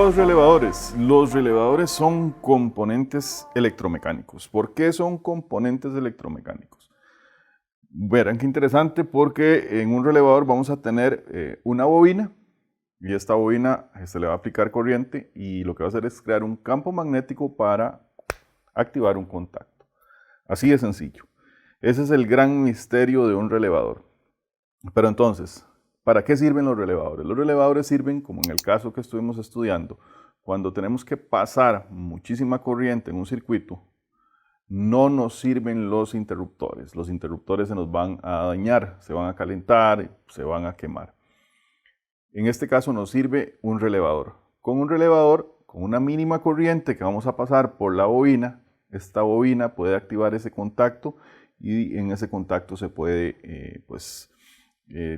los relevadores? Los relevadores son componentes electromecánicos. ¿Por qué son componentes electromecánicos? Verán qué interesante, porque en un relevador vamos a tener una bobina, y esta bobina se le va a aplicar corriente y lo que va a hacer es crear un campo magnético para activar un contacto. Así de sencillo. Ese es el gran misterio de un relevador. Pero entonces, ¿para qué sirven los relevadores? Los relevadores sirven, como en el caso que estuvimos estudiando, cuando tenemos que pasar muchísima corriente en un circuito. No nos sirven los interruptores. Los interruptores se nos van a dañar, se van a calentar, se van a quemar. En este caso nos sirve un relevador. Con un relevador, con una mínima corriente que vamos a pasar por la bobina, esta bobina puede activar ese contacto y en ese contacto se puede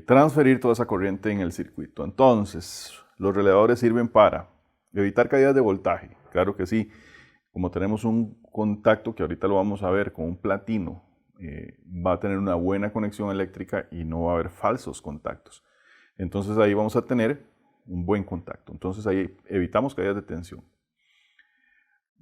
transferir toda esa corriente en el circuito. Entonces, los relevadores sirven para evitar caídas de voltaje. Claro que sí, como tenemos un contacto que ahorita lo vamos a ver con un platino, va a tener una buena conexión eléctrica y no va a haber falsos contactos. Entonces ahí vamos a tener un buen contacto. Entonces ahí evitamos caídas de tensión.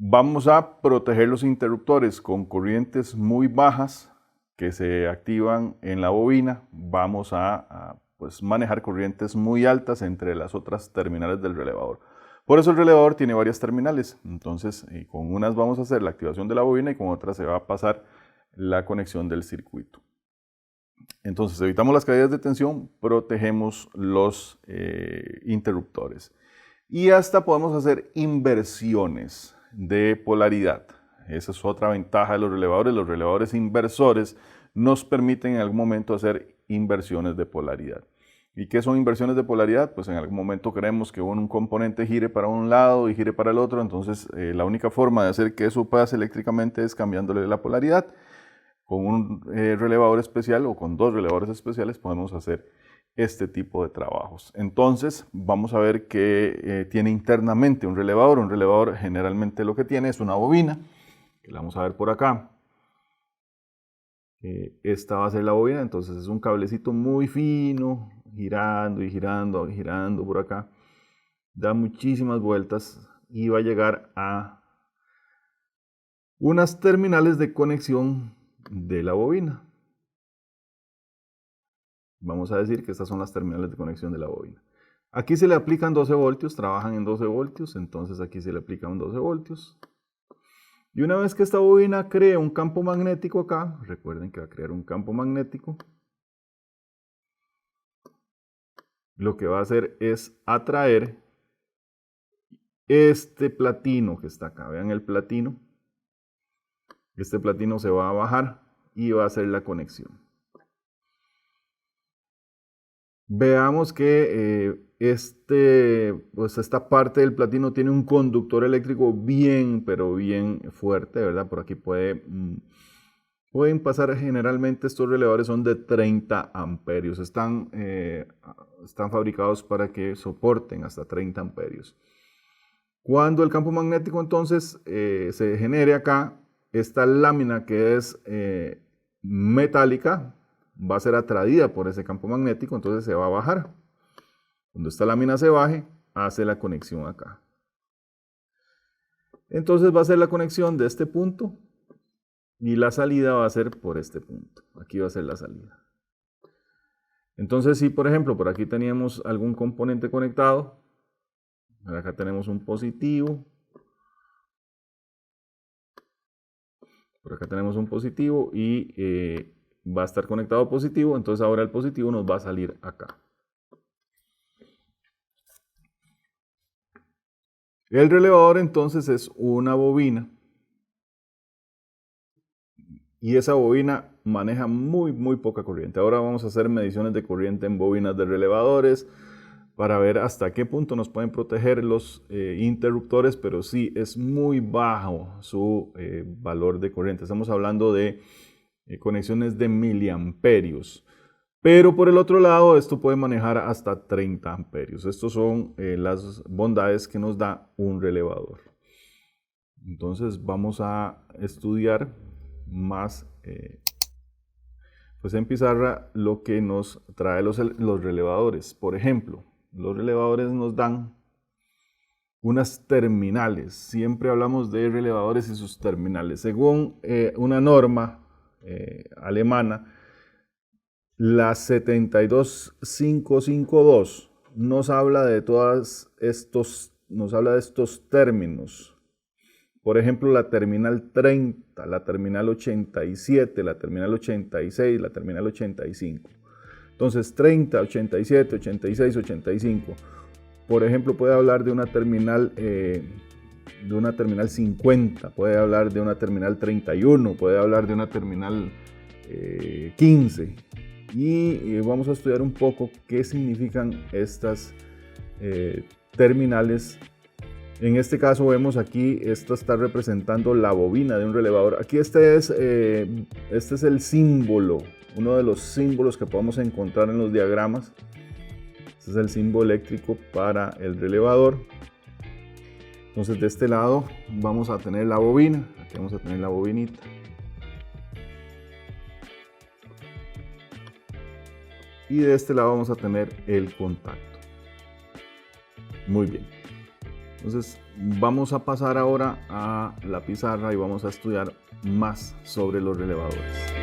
Vamos a proteger los interruptores con corrientes muy bajas que se activan en la bobina. Vamos a manejar corrientes muy altas entre las otras terminales del relevador. Por eso el relevador tiene varias terminales. Entonces con unas vamos a hacer la activación de la bobina y con otras se va a pasar la conexión del circuito. Entonces evitamos las caídas de tensión, protegemos los interruptores y hasta podemos hacer inversiones de polaridad. Esa es otra ventaja de los relevadores. Los relevadores inversores nos permiten en algún momento hacer inversiones de polaridad. ¿Y qué son inversiones de polaridad? Pues en algún momento queremos que un componente gire para un lado y gire para el otro, entonces la única forma de hacer que eso pase eléctricamente es cambiándole la polaridad. Con un relevador especial o con dos relevadores especiales podemos hacer este tipo de trabajos. Entonces vamos a ver qué tiene internamente un relevador. Un relevador generalmente lo que tiene es una bobina, que la vamos a ver por acá. Esta va a ser la bobina, entonces es un cablecito muy fino, girando y girando, girando por acá. Da muchísimas vueltas y va a llegar a unas terminales de conexión de la bobina. Vamos a decir que estas son las terminales de conexión de la bobina. Aquí se le aplican 12 voltios, trabajan en 12 voltios, entonces aquí se le aplican 12 voltios. Y una vez que esta bobina cree un campo magnético acá, recuerden que va a crear un campo magnético, lo que va a hacer es atraer este platino que está acá. Vean el platino. Este platino se va a bajar y va a hacer la conexión. Veamos que esta parte del platino tiene un conductor eléctrico bien, pero bien fuerte, ¿verdad? Por aquí pueden pasar, generalmente estos relevadores son de 30 amperios. Están fabricados para que soporten hasta 30 amperios. Cuando el campo magnético entonces se genere acá, esta lámina que es metálica, va a ser atraída por ese campo magnético, entonces se va a bajar. Cuando esta lámina se baje, hace la conexión acá. Entonces va a ser la conexión de este punto y la salida va a ser por este punto. Aquí va a ser la salida. Entonces si por ejemplo por aquí teníamos algún componente conectado, acá tenemos un positivo, por acá tenemos un positivo y va a estar conectado positivo, entonces ahora el positivo nos va a salir acá. El relevador entonces es una bobina y esa bobina maneja muy poca corriente. Ahora vamos a hacer mediciones de corriente en bobinas de relevadores para ver hasta qué punto nos pueden proteger los interruptores, pero sí es muy bajo su valor de corriente. Estamos hablando de conexiones de miliamperios. Pero por el otro lado, esto puede manejar hasta 30 amperios. Estas son las bondades que nos da un relevador. Entonces vamos a estudiar más en pizarra lo que nos trae los relevadores. Por ejemplo, los relevadores nos dan unas terminales. Siempre hablamos de relevadores y sus terminales. Según una norma alemana, la 72552 nos habla de estos términos. Por ejemplo, la terminal 30, la terminal 87, la terminal 86, la terminal 85. Entonces, 30, 87, 86, 85. Por ejemplo, puede hablar de una terminal 50, puede hablar de una terminal 31, puede hablar de una terminal 15. Y vamos a estudiar un poco qué significan estas terminales. En este caso vemos aquí, esto está representando la bobina de un relevador. Aquí este es el símbolo, uno de los símbolos que podemos encontrar en los diagramas. Este es el símbolo eléctrico para el relevador. Entonces de este lado vamos a tener la bobina, aquí vamos a tener la bobinita. Y de este lado vamos a tener el contacto. Muy bien. Entonces vamos a pasar ahora a la pizarra y vamos a estudiar más sobre los relevadores.